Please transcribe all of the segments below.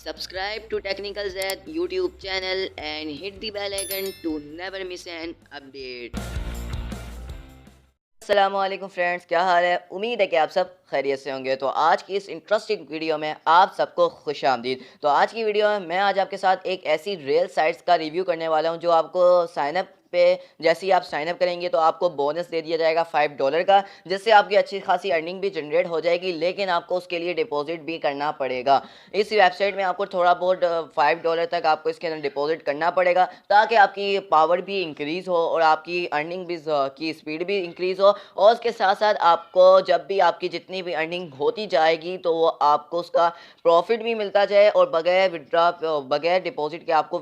Subscribe to Technical Zaid YouTube channel and hit the bell icon to never miss an update. अस्सलामुअलैकुम friends, क्या हाल है। उम्मीद है कि आप सब खैरियत से होंगे। तो आज की इस इंटरेस्टिंग वीडियो में आप सबको खुशामदीद। तो आज की वीडियो में मैं आज आपके साथ एक ऐसी रियल साइट्स का रिव्यू करने वाला हूं जो आपको साइनअप पे जैसे ही आप साइनअप करेंगे तो आपको बोनस दे दिया जाएगा $5 का, जिससे आपकी अच्छी खासी अर्निंग भी जनरेट हो जाएगी, लेकिन आपको उसके लिए डिपॉजिट भी करना पड़ेगा। इस वेबसाइट में आपको थोड़ा बहुत $5 तक आपको इसके अंदर डिपॉजिट करना पड़ेगा ताकि आपकी पावर भी इंक्रीज़ हो और आपकी अर्निंग भी की स्पीड भी इंक्रीज़ हो, और उसके साथ साथ आपको जब भी आपकी जितनी भी अर्निंग होती जाएगी तो वो आपको उसका प्रॉफिट भी मिलता जाए और बगैर डिपॉजिट के आपको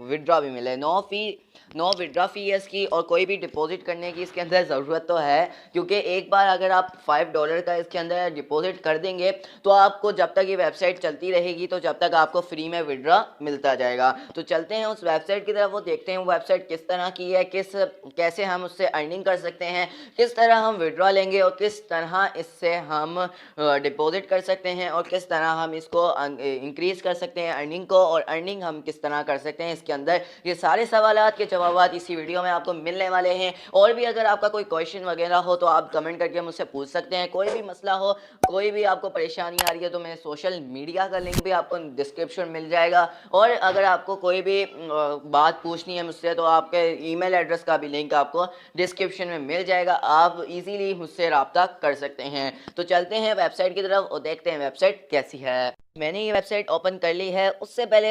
विड्रॉ भी मिले। नो विड्रॉ फी है इसकी, और कोई भी डिपॉजिट करने की इसके अंदर ज़रूरत तो है, क्योंकि एक बार अगर आप $5 का इसके अंदर डिपॉजिट कर देंगे तो आपको जब तक ये वेबसाइट चलती रहेगी तो जब तक आपको फ्री में विड्रॉ मिलता जाएगा। तो चलते हैं उस वेबसाइट की तरफ, वो देखते हैं वो वेबसाइट किस तरह की है, कैसे हम उससे अर्निंग कर सकते हैं, किस तरह हम विड्रॉ लेंगे और किस तरह इससे हम डिपॉजिट कर सकते हैं और किस तरह हम इसको इंक्रीज़ कर सकते हैं अर्निंग को, और अर्निंग हम किस तरह कर सकते हैं इसके अंदर। ये सारे सवालात के जवाब इसी वीडियो में आपको मिलने वाले हैं। और भी अगर आपका कोई क्वेश्चन वगैरह हो तो आप कमेंट करके मुझसे पूछ सकते हैं। कोई भी मसला हो, कोई भी आपको परेशानी आ रही है तो मेरे सोशल मीडिया का लिंक भी आपको डिस्क्रिप्शन मिल जाएगा, और अगर आपको कोई भी बात पूछनी है मुझसे तो आपके ईमेल एड्रेस का भी लिंक आपको डिस्क्रिप्शन में मिल जाएगा, आप इजीली मुझसे रब्ता कर सकते हैं। तो चलते हैं वेबसाइट की तरफ और देखते हैं वेबसाइट कैसी है। मैंने ये वेबसाइट ओपन कर ली है। उससे पहले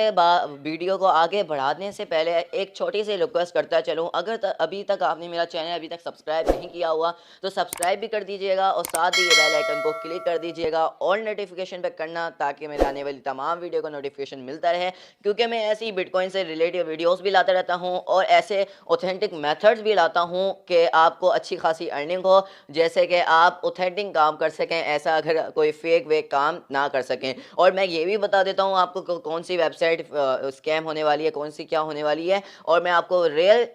वीडियो को आगे बढ़ाने से पहले एक छोटी सी रिक्वेस्ट करता चलूँ, अगर अभी तक आपने मेरा चैनल अभी तक सब्सक्राइब नहीं किया हुआ तो सब्सक्राइब भी कर दीजिएगा, और साथ ही ये बेल आइकन को क्लिक कर दीजिएगा और नोटिफिकेशन पे करना, ताकि मेरे आने वाली तमाम वीडियो को नोटिफिकेशन मिलता रहे, क्योंकि मैं ऐसी बिटकॉइन से रिलेटेड वीडियोज़ भी लाता रहता हूँ और ऐसे ऑथेंटिक मेथड्स भी लाता हूँ कि आपको अच्छी खासी अर्निंग हो, जैसे कि आप ऑथेंटिक काम कर सकें, ऐसा अगर कोई फेक वेक काम ना कर सकें। और मैं ये भी बता देता हूँ आपको कौन सी वेबसाइट स्कैम होने वाली है, कौन सी क्या होने वाली है, और मैं आपको रियल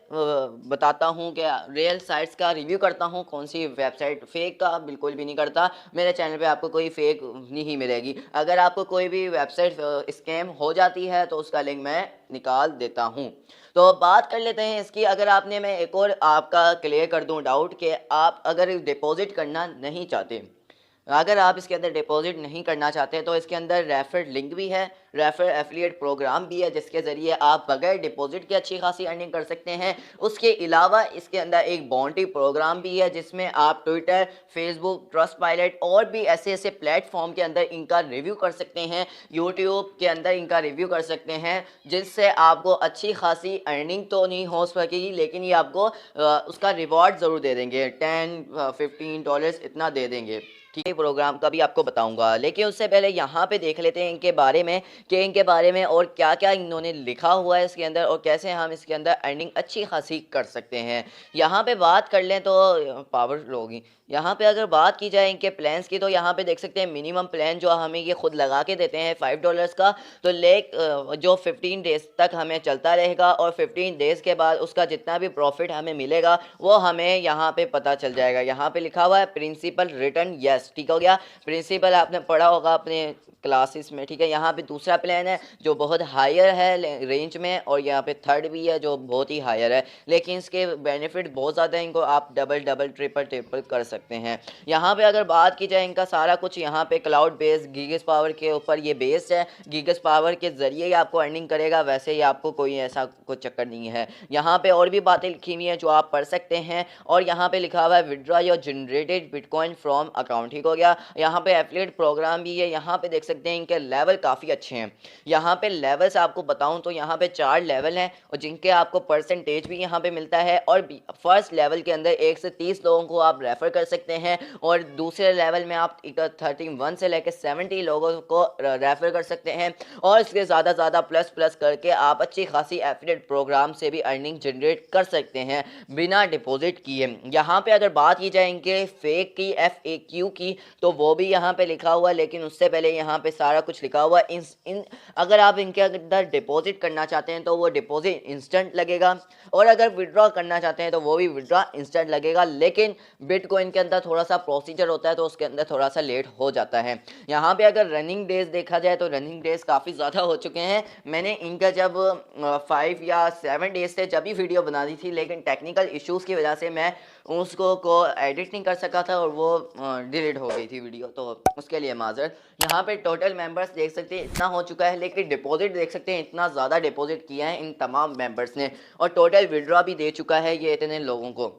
बताता हूँ कि रियल साइट्स का रिव्यू करता हूँ, कौन सी वेबसाइट फेक का बिल्कुल भी नहीं करता। मेरे चैनल पे आपको कोई फेक नहीं मिलेगी। अगर आपको कोई भी वेबसाइट स्कैम हो जाती है तो उसका लिंक मैं निकाल देता हूँ। तो बात कर लेते हैं इसकी। अगर आपने, मैं एक और आपका क्लियर कर दूँ डाउट, कि आप अगर डिपॉजिट करना नहीं चाहते, अगर आप इसके अंदर डिपॉजिट नहीं करना चाहते तो इसके अंदर रेफर लिंक भी है, रेफर एफिलिएट प्रोग्राम भी है, जिसके ज़रिए आप बगैर डिपॉजिट के अच्छी खासी अर्निंग कर सकते हैं। उसके अलावा इसके अंदर एक बाउंटी प्रोग्राम भी है, जिसमें आप ट्विटर, फेसबुक, ट्रस्टपाइलट और भी ऐसे ऐसे प्लेटफॉर्म के अंदर इनका रिव्यू कर सकते हैं, यूट्यूब के अंदर इनका रिव्यू कर सकते हैं, जिससे आपको अच्छी खासी अर्निंग तो नहीं हो सकेगी, लेकिन ये आपको उसका रिवॉर्ड ज़रूर दे देंगे, $10-15 इतना दे देंगे। ठीक है, प्रोग्राम का भी आपको बताऊंगा, लेकिन उससे पहले यहाँ पे देख लेते हैं इनके बारे में, कि इनके बारे में और क्या क्या इन्होंने लिखा हुआ है इसके अंदर, और कैसे हम इसके अंदर अर्निंग अच्छी खासी कर सकते हैं। यहाँ पे बात कर लें तो पावर होगी। यहाँ पे अगर बात की जाए इनके प्लान्स की, तो यहाँ पे देख सकते हैं मिनिमम प्लान जो हमें ये खुद लगा के देते हैं $5 का, तो जो 15 डेज़ तक हमें चलता रहेगा, और 15 डेज़ के बाद उसका जितना भी प्रॉफिट हमें मिलेगा वो हमें यहाँ पे पता चल जाएगा। यहाँ पे लिखा हुआ है प्रिंसिपल रिटर्न यस, ठीक हो गया। प्रिंसिपल आपने पढ़ा होगा अपने क्लासेस में, ठीक है। यहाँ पे दूसरा प्लान है जो बहुत हायर है रेंज में, और यहाँ पे थर्ड भी है जो बहुत ही हायर है, लेकिन इसके बेनिफिट बहुत ज़्यादा है, इनको आप डबल ट्रिपल कर सकते हैं। यहाँ पे अगर बात की जाए इनका सारा कुछ, यहाँ पे क्लाउड बेस्ड गीगस पावर के ऊपर ये बेस्ड है, गीगस पावर के ज़रिए ही आपको अर्निंग करेगा, वैसे ही आपको कोई ऐसा कोई चक्कर नहीं है। यहाँ पे और भी बातें लिखी हुई हैं जो आप पढ़ सकते हैं, और यहाँ पे लिखा हुआ है withdraw your generated bitcoin from account, ठीक हो गया। यहाँ पे एफिलिएट प्रोग्राम भी है। यहाँ पे देख सकते हैं इनके लेवल काफ़ी अच्छे हैं। यहाँ पे लेवल्स आपको बताऊँ तो यहाँ पे 4 लेवल हैं, और जिनके आपको परसेंटेज भी यहाँ पे मिलता है, और फर्स्ट लेवल के अंदर 1 से 30 लोगों को आप रेफ़र कर सकते हैं, और दूसरे लेवल में आप 31 से लेकर 70 लोगों को रेफ़र कर सकते हैं, और इसके ज़्यादा प्लस करके आप अच्छी खासी एफिलिएट प्रोग्राम से भी अर्निंग जनरेट कर सकते हैं बिना डिपॉजिट किए। यहाँ पे अगर बात की जाए इनके फेक की FAQ की तो वो भी यहाँ पे लिखा हुआ है, लेकिन उससे पहले यहाँ पे सारा कुछ लिखा हुआ है। इन अगर आप इनके अंदर डिपॉजिट करना चाहते हैं तो वो डिपॉजिट इंस्टेंट लगेगा, और अगर विड्रॉ करना चाहते हैं तो वो भी विड्रॉ इंस्टेंट लगेगा, लेकिन बिटकॉइन के अंदर थोड़ा सा प्रोसीजर होता है तो उसके अंदर थोड़ा सा लेट हो जाता है। यहाँ पे अगर रनिंग डेज देखा जाए तो रनिंग डेज काफ़ी ज़्यादा हो चुके हैं। मैंने इनका जब 5 या 7 डेज से जब भी वीडियो बना दी थी, लेकिन टेक्निकल इश्यूज़ की वजह से मैं उसको एडिट नहीं कर सका था और वो डिलीट हो गई थी वीडियो, तो उसके लिए माजर। यहाँ पे टोटल मेंबर्स देख सकते हैं इतना हो चुका है, लेकिन डिपॉजिट देख सकते हैं इतना ज़्यादा डिपॉजिट किया है इन तमाम मेंबर्स ने, और टोटल विड्रॉ भी दे चुका है ये इतने लोगों को।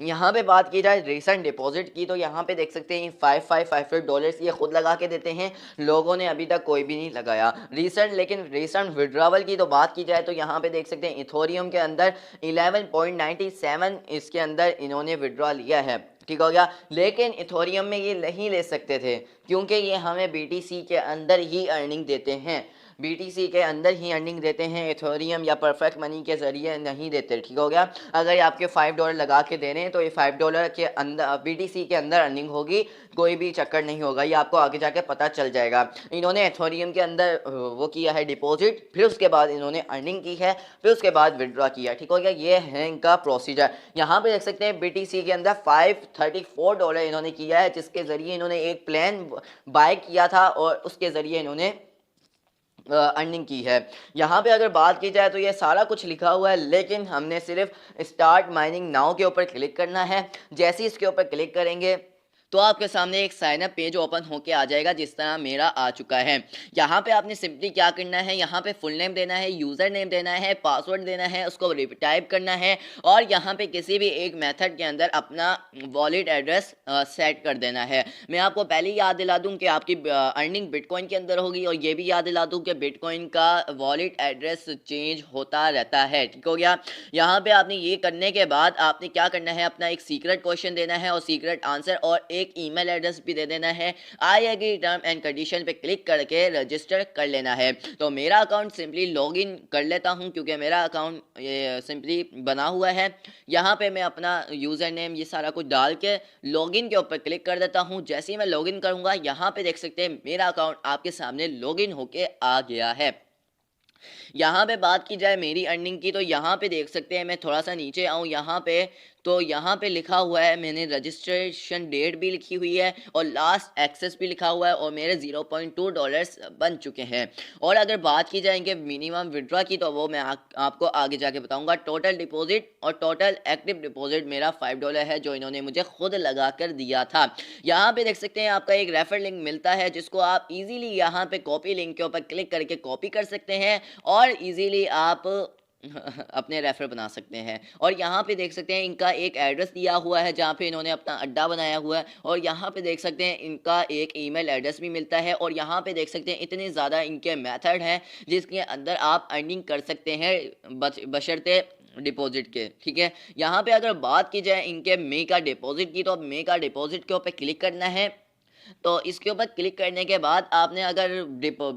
यहाँ पे बात की जाए रिसेंट डिपॉजिट की तो यहाँ पे देख सकते हैं $5,500 ये खुद लगा के देते हैं, लोगों ने अभी तक कोई भी नहीं लगाया रिसेंट। लेकिन रिसेंट विड्रावल की तो बात की जाए तो यहाँ पे देख सकते हैं इथोरियम के अंदर 11.97 इसके अंदर इन्होंने विड्रॉ लिया है, ठीक हो गया। लेकिन इथोरियम में ये नहीं ले सकते थे क्योंकि ये हमें BTC के अंदर ही अर्निंग देते हैं, BTC के अंदर ही अर्निंग देते हैं, इथोरियम या परफेक्ट मनी के ज़रिए नहीं देते, ठीक हो गया। अगर ये आपके $5 लगा के दे रहे हैं तो ये $5 के अंदर BTC के अंदर अर्निंग होगी, कोई भी चक्कर नहीं होगा, ये आपको आगे जाके पता चल जाएगा। इन्होंने इथोरियम के अंदर वो किया है डिपॉजिट, फिर उसके बाद इन्होंने अर्निंग की है, फिर उसके बाद विड्रॉ किया, ठीक हो गया। ये है इनका प्रोसीजर। यहाँ पे देख सकते हैं BTC के अंदर $534 इन्होंने किया है, जिसके ज़रिए इन्होंने एक प्लान बाय किया था और उसके ज़रिए इन्होंने अर्निंग की है। यहाँ पे अगर बात की जाए तो ये सारा कुछ लिखा हुआ है, लेकिन हमने सिर्फ स्टार्ट माइनिंग नाउ के ऊपर क्लिक करना है। जैसे ही इसके ऊपर क्लिक करेंगे तो आपके सामने एक साइन अप पेज ओपन होके आ जाएगा, जिस तरह मेरा आ चुका है। यहाँ पे आपने सिंपली क्या करना है, यहाँ पे फुल नेम देना है, यूज़र नेम देना है, पासवर्ड देना है, उसको टाइप करना है, और यहाँ पे किसी भी एक मेथड के अंदर अपना वॉलेट एड्रेस सेट कर देना है। मैं आपको पहले ही याद दिला दूँ कि आपकी अर्निंग बिटकॉइन के अंदर होगी, और ये भी याद दिला दूँ कि बिटकॉइन का वॉलेट एड्रेस चेंज होता रहता है, ठीक हो गया। यहाँ पे आपने ये करने के बाद आपने क्या करना है, अपना एक सीक्रेट क्वेश्चन देना है और सीक्रेट आंसर, और एक ईमेल एड्रेस भी दे देना है। I agree term and condition पे क्लिक करके रजिस्टर कर लेना है। तो मेरा अकाउंट सिंपली लॉगिन कर लेता हूं क्योंकि मेरा अकाउंट ये सिंपली बना हुआ है। यहाँ पे मैं अपना यूज़र नेम ये सारा कुछ डाल के लॉगिन के ऊपर क्लिक कर देता हूँ। जैसे ही मैं लॉगिन करूँगा यहाँ पे देख सकते हैं मेरा अकाउंट आपके सामने लॉगिन होके आ गया है। यहाँ पे बात की जाए मेरी अर्निंग की तो यहाँ पे देख सकते हैं, मैं थोड़ा सा नीचे आऊँ यहाँ पे तो यहाँ पे लिखा हुआ है, मैंने रजिस्ट्रेशन डेट भी लिखी हुई है और लास्ट एक्सेस भी लिखा हुआ है, और मेरे $0.2 बन चुके हैं। और अगर बात की जाए इनके मिनिमम विड्रॉ की तो वो मैं आपको आगे जाके बताऊंगा। टोटल डिपॉजिट और टोटल एक्टिव डिपॉजिट मेरा $5 है, जो इन्होंने मुझे खुद लगा कर दिया था। यहाँ पे देख सकते हैं आपका एक रेफर लिंक मिलता है, जिसको आप इजीली यहाँ पे कॉपी लिंक के ऊपर क्लिक करके कॉपी कर सकते हैं और इजीली आप अपने रेफर बना सकते हैं। और यहाँ पे देख सकते हैं इनका एक एड्रेस दिया हुआ है जहाँ पे इन्होंने अपना अड्डा बनाया हुआ है, और यहाँ पे देख सकते हैं इनका एक ईमेल एड्रेस भी मिलता है, और यहाँ पे देख सकते हैं इतने ज़्यादा इनके मेथड हैं जिसके अंदर आप अर्निंग कर सकते हैं बशर्ते डिपॉजिट के, ठीक है। यहाँ पे अगर बात की जाए इनके मे का डिपॉजिट की तो मे का डिपॉजिट के ऊपर क्लिक करना है। तो इसके ऊपर क्लिक करने के बाद आपने अगर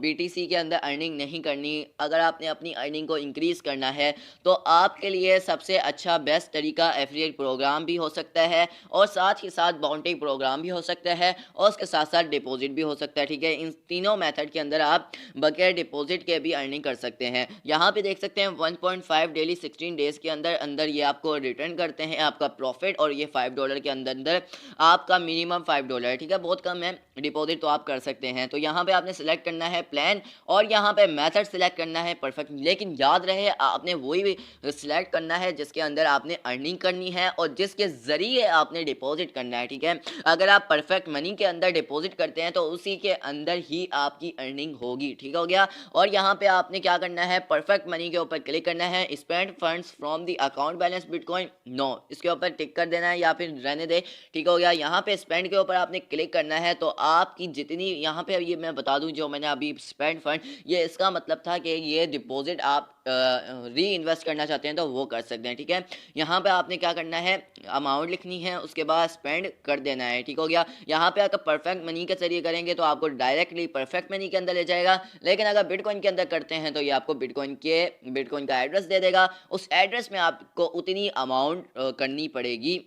BTC के अंदर अर्निंग नहीं करनी, अगर आपने अपनी अर्निंग को इंक्रीज़ करना है तो आपके लिए सबसे अच्छा बेस्ट तरीका एफिलिएट प्रोग्राम भी हो सकता है, और साथ ही साथ बाउंटी प्रोग्राम भी हो सकता है, और उसके साथ साथ डिपॉजिट भी हो सकता है, ठीक है। इन तीनों मेथड के अंदर आप बगैर डिपॉजिट के भी अर्निंग कर सकते हैं। यहाँ पे देख सकते हैं 1.5 डेली 16 डेज़ के अंदर अंदर ये आपको रिटर्न करते हैं आपका प्रॉफिट, और ये $5 के अंदर आपका मिनिमम $5 है, ठीक है। बहुत कम है डिपॉजिट, तो आप कर सकते हैं। तो यहाँ पे आपने सेलेक्ट करना है प्लान, और यहाँ पे मेथड सेलेक्ट करना है परफेक्ट, लेकिन याद रहे आपने वही भी सिलेक्ट करना है जिसके अंदर आपने अर्निंग करनी है और जिसके ज़रिए आपने डिपॉजिट करना है, ठीक है। अगर आप परफेक्ट मनी के अंदर डिपॉजिट करते हैं तो उसी के अंदर ही आपकी अर्निंग होगी, ठीक हो गया। और यहाँ पे आपने क्या करना है, परफेक्ट मनी के ऊपर क्लिक करना है, spend funds from the account balance bitcoin no, इसके ऊपर टिक कर देना है या फिर रहने दे, ठीक हो गया। यहाँ पे स्पेंड के ऊपर आपने क्लिक करना है, तो आपकी जितनी यहाँ पे ये मैं बता दूं जो मैंने अभी स्पेंड फंड, ये इसका मतलब था कि ये डिपॉजिट आप री इन्वेस्ट करना चाहते हैं तो वो कर सकते हैं, ठीक है। यहाँ पे आपने क्या करना है, अमाउंट लिखनी है, उसके बाद स्पेंड कर देना है, ठीक हो गया। यहाँ पे अगर परफेक्ट मनी के जरिए करेंगे तो आपको डायरेक्टली परफेक्ट मनी के अंदर ले जाएगा, लेकिन अगर बिटकॉइन के अंदर करते हैं तो ये आपको बिटकॉइन का एड्रेस दे देगा, उस एड्रेस में आपको उतनी अमाउंट करनी पड़ेगी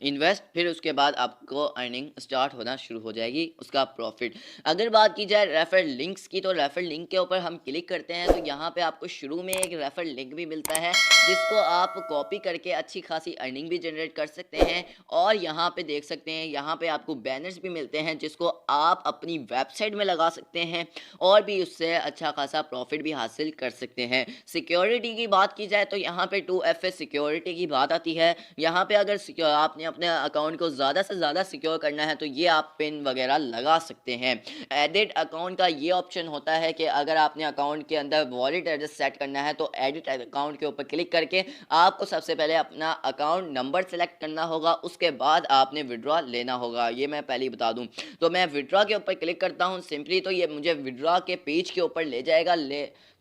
इन्वेस्ट, फिर उसके बाद आपको अर्निंग स्टार्ट होना शुरू हो जाएगी, उसका प्रॉफिट। अगर बात की जाए रेफर लिंक्स की, तो रेफर लिंक के ऊपर हम क्लिक करते हैं तो यहाँ पे आपको शुरू में एक रेफर लिंक भी मिलता है जिसको आप कॉपी करके अच्छी खासी अर्निंग भी जनरेट कर सकते हैं। और यहाँ पे देख सकते हैं, यहाँ पे आपको बैनर्स भी मिलते हैं जिसको आप अपनी वेबसाइट में लगा सकते हैं और भी उससे अच्छा खासा प्रॉफिट भी हासिल कर सकते हैं। सिक्योरिटी की बात की जाए तो यहाँ पे 2FA सिक्योरिटी की बात आती है। यहाँ पे अगर आपने अपने अकाउंट को ज़्यादा से ज़्यादा सिक्योर करना है तो ये आप पिन वगैरह लगा सकते हैं। एडिट अकाउंट का ये ऑप्शन होता है कि अगर आपने अकाउंट के अंदर वॉलेट एड्रेस सेट करना है तो एडिट अकाउंट के ऊपर क्लिक करके आपको सबसे पहले अपना अकाउंट नंबर सेलेक्ट करना होगा, उसके बाद आपने विड्रॉ लेना होगा। ये मैं पहले ही बता दूं। तो मैं विड्रॉ के ऊपर क्लिक करता हूं सिंपली, तो ये मुझे विड्रॉ के पेज के ऊपर ले जाएगा।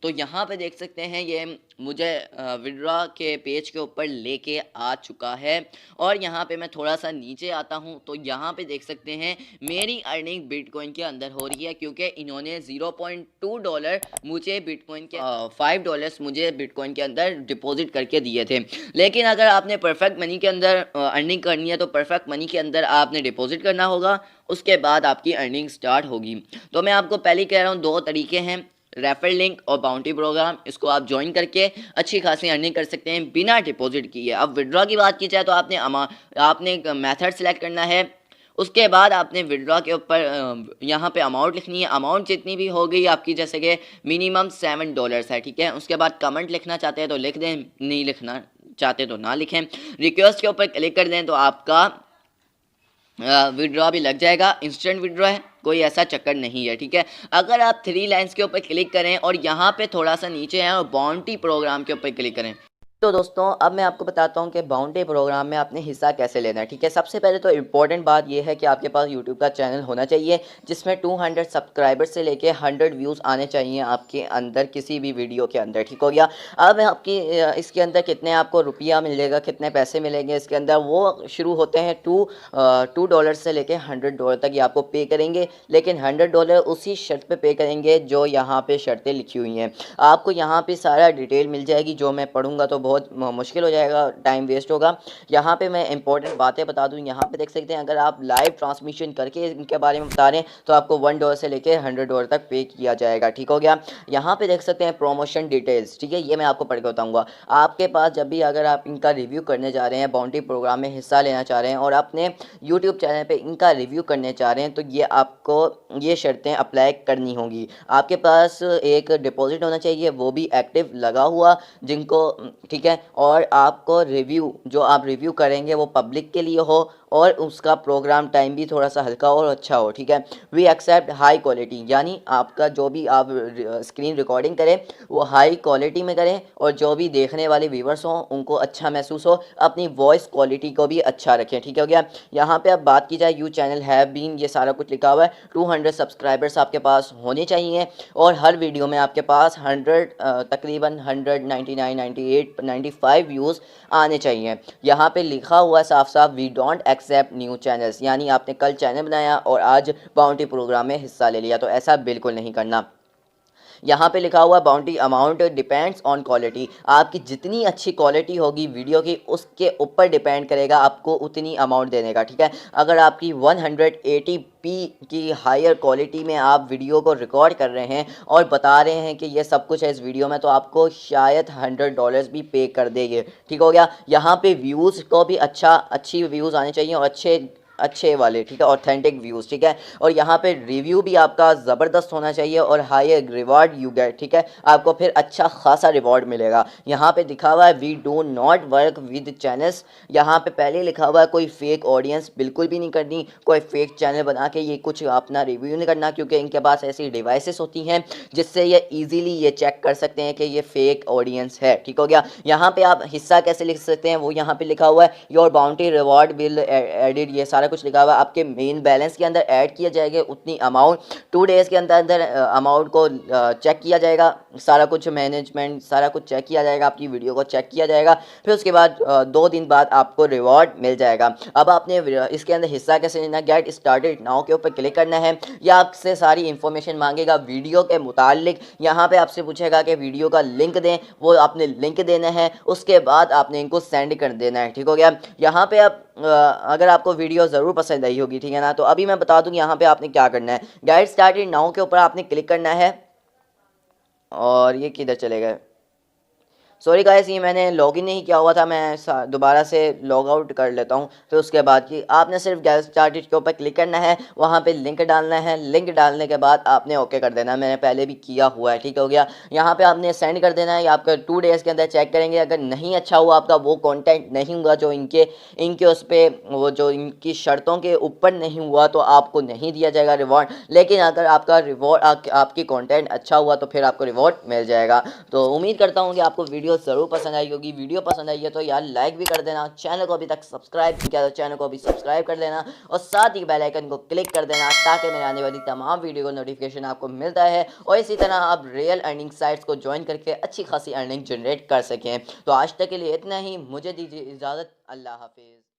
तो यहाँ पे देख सकते हैं ये मुझे विड्रॉ के पेज के ऊपर लेके आ चुका है। और यहाँ पे मैं थोड़ा सा नीचे आता हूँ तो यहाँ पे देख सकते हैं मेरी अर्निंग बिटकॉइन के अंदर हो रही है, क्योंकि इन्होंने $0.2 मुझे बिटकॉइन के $5 मुझे बिटकॉइन के अंदर डिपॉजिट करके दिए थे। लेकिन अगर आपने परफेक्ट मनी के अंदर अर्निंग करनी है तो परफेक्ट मनी के अंदर आपने डिपॉजिट करना होगा, उसके बाद आपकी अर्निंग स्टार्ट होगी। तो मैं आपको पहले ही कह रहा हूँ, दो तरीके हैं, रेफर लिंक और बाउंटी प्रोग्राम। इसको आप ज्वाइन करके अच्छी खासी अर्निंग कर सकते हैं बिना डिपॉजिट किए। अब विड्रॉ की बात की जाए तो आपने एक मेथड सेलेक्ट करना है, उसके बाद आपने विड्रॉ के ऊपर यहाँ पे अमाउंट लिखनी है। अमाउंट जितनी भी हो गई आपकी, जैसे कि मिनिमम $7 है, ठीक है। उसके बाद कमेंट लिखना चाहते हैं तो लिख दें, नहीं लिखना चाहते तो ना लिखें। रिक्वेस्ट के ऊपर क्लिक कर दें तो आपका विड्रॉ भी लग जाएगा। इंस्टेंट विड्रॉ है, कोई ऐसा चक्कर नहीं है, ठीक है। अगर आप 3 लाइन्स के ऊपर क्लिक करें और यहाँ पे थोड़ा सा नीचे हैं और बाउंटी प्रोग्राम के ऊपर क्लिक करें, तो दोस्तों अब मैं आपको बताता हूँ कि बाउंटी प्रोग्राम में आपने हिस्सा कैसे लेना है, ठीक है। सबसे पहले तो इम्पोर्टेंट बात यह है कि आपके पास यूट्यूब का चैनल होना चाहिए जिसमें 200 सब्सक्राइबर्स से लेके 100 व्यूज़ आने चाहिए आपके अंदर किसी भी वीडियो के अंदर, ठीक हो गया। अब आपकी इसके अंदर कितने आपको रुपया मिलेगा, कितने पैसे मिलेंगे इसके अंदर, वो शुरू होते हैं $2 से लेके $100 तक ये आपको पे करेंगे। लेकिन $100 उसी शर्त पे पे करेंगे जो यहाँ पे शर्तें लिखी हुई हैं। आपको यहाँ पे सारा डिटेल मिल जाएगी, जो मैं पढ़ूंगा तो बहुत मुश्किल हो जाएगा, टाइम वेस्ट होगा। यहाँ पे मैं इंपॉर्टेंट बातें बता दूँ। यहाँ पे देख सकते हैं अगर आप लाइव ट्रांसमिशन करके इनके बारे में बता रहे हैं तो आपको $1 से लेके $100 तक पे किया जाएगा, ठीक हो गया। यहाँ पे देख सकते हैं प्रमोशन डिटेल्स, ठीक है। ये मैं आपको पढ़ के बताऊँगा। आपके पास जब भी अगर आप इनका रिव्यू करने जा रहे हैं, बाउंटी प्रोग्राम में हिस्सा लेना चाह रहे हैं और अपने यूट्यूब चैनल पर इनका रिव्यू करने चाह रहे हैं, तो ये आपको ये शर्तें अप्लाई करनी होंगी। आपके पास एक डिपॉजिट होना चाहिए, वो भी एक्टिव लगा हुआ, जिनको, ठीक है। और आपको रिव्यू, जो आप रिव्यू करेंगे वो पब्लिक के लिए हो और उसका प्रोग्राम टाइम भी थोड़ा सा हल्का और अच्छा हो, ठीक है। वी एक्सेप्ट हाई क्वालिटी, यानी आपका जो भी आप स्क्रीन रिकॉर्डिंग करें वो हाई क्वालिटी में करें और जो भी देखने वाले व्यूवर्स हों उनको अच्छा महसूस हो। अपनी वॉइस क्वालिटी को भी अच्छा रखें, ठीक हो गया। यहाँ पे अब बात की जाए यू चैनल हैव बीन, ये सारा कुछ लिखा हुआ है। 200 सब्सक्राइबर्स आपके पास होने चाहिए और हर वीडियो में आपके पास 100 तकरीबन 199, 98, 95 व्यूज़ आने चाहिए। यहाँ पे लिखा हुआ है साफ साफ, we don't accept new channels, यानी आपने कल चैनल बनाया और आज बाउंटी प्रोग्राम में हिस्सा ले लिया, तो ऐसा बिल्कुल नहीं करना। यहाँ पे लिखा हुआ bounty amount depends on quality, आपकी जितनी अच्छी क्वालिटी होगी वीडियो की उसके ऊपर डिपेंड करेगा आपको उतनी अमाउंट देने का, ठीक है। अगर आपकी 180p की हायर क्वालिटी में आप वीडियो को रिकॉर्ड कर रहे हैं और बता रहे हैं कि ये सब कुछ है इस वीडियो में, तो आपको शायद $100 भी पे कर देंगे, ठीक हो गया। यहाँ पे व्यूज़ को भी अच्छी व्यूज़ आने चाहिए और अच्छे वाले, ठीक है, ऑथेंटिक व्यूज़, ठीक है। और यहाँ पे रिव्यू भी आपका ज़बरदस्त होना चाहिए और हाई रिवार्ड यू गेट, ठीक है, आपको फिर अच्छा खासा रिवॉर्ड मिलेगा। यहाँ पे लिखा हुआ है we do not work with channels, यहाँ पे पहले लिखा हुआ है कोई फेक ऑडियंस बिल्कुल भी नहीं करनी, कोई फेक चैनल बना के ये कुछ अपना रिव्यू नहीं करना, क्योंकि इनके पास ऐसी डिवाइसेस होती हैं जिससे ये ईजिली ये चेक कर सकते हैं कि ये फेक ऑडियंस है, ठीक हो गया। यहाँ पे आप हिस्सा कैसे लिख सकते हैं वो यहाँ पे लिखा हुआ है, your bounty reward will added, ये सारा कुछ लिखा हुआ है। आपके मेन बैलेंस के अंदर ऐड किया जाएगा उतनी अमाउंट, 2 डेज़ के अंदर अमाउंट को चेक किया जाएगा, सारा कुछ मैनेजमेंट सारा कुछ चेक किया जाएगा, आपकी वीडियो को चेक किया जाएगा, फिर उसके बाद 2 दिन बाद आपको रिवॉर्ड मिल जाएगा। अब आपने इसके अंदर हिस्सा कैसे लेना, गेट स्टार्टेड नाउ के ऊपर क्लिक करना है। या आपसे सारी इंफॉर्मेशन मांगेगा वीडियो के मुतालिक, यहाँ पे आपसे पूछेगा लगा के वीडियो का लिंक दें, वो आपने लिंक देना है, उसके बाद आपने इनको सेंड कर देना है। ठीक हो गया। यहाँ पे आप अगर आपको वीडियो ज़रूर पसंद आई होगी, ठीक है ना, तो अभी मैं बता दूँ यहाँ पे आपने क्या करना है। गेट स्टार्टेड नाउ के ऊपर आपने क्लिक करना है और ये किधर चले गए, सॉरी गाइस, ये मैंने लॉगिन नहीं किया हुआ था, मैं दोबारा से लॉग आउट कर लेता हूँ। फिर उसके बाद कि आपने सिर्फ गेट स्टार्टेड के ऊपर क्लिक करना है, वहाँ पे लिंक डालना है, लिंक डालने के बाद आपने ओके कर देना है। मैंने पहले भी किया हुआ है, ठीक हो गया। यहाँ पे आपने सेंड कर देना है, आपका 2 डेज़ के अंदर चेक करेंगे। अगर नहीं अच्छा हुआ आपका, वो कॉन्टेंट नहीं हुआ जो इनके उस पर, वो जो इनकी शर्तों के ऊपर नहीं हुआ, तो आपको नहीं दिया जाएगा रिवॉर्ड। लेकिन अगर आपका रिवॉर्ड आपकी कॉन्टेंट अच्छा हुआ तो फिर आपको रिवॉर्ड मिल जाएगा। तो उम्मीद करता हूँ कि आपको वीडियो ज़रूर पसंद आई होगी। वीडियो पसंद आई है तो यार लाइक भी कर देना, चैनल को अभी तक सब्सक्राइब नहीं किया तो चैनल को अभी सब्सक्राइब कर देना, और साथ ही बेल आइकन को क्लिक कर देना ताकि मेरे आने वाली तमाम वीडियो का नोटिफिकेशन आपको मिलता है, और इसी तरह आप रियल अर्निंग साइट्स को ज्वाइन करके अच्छी खासी अर्निंग जनरेट कर सकें। तो आज तक के लिए इतना ही, मुझे दीजिए इजाज़त, अल्लाह हाफिज़।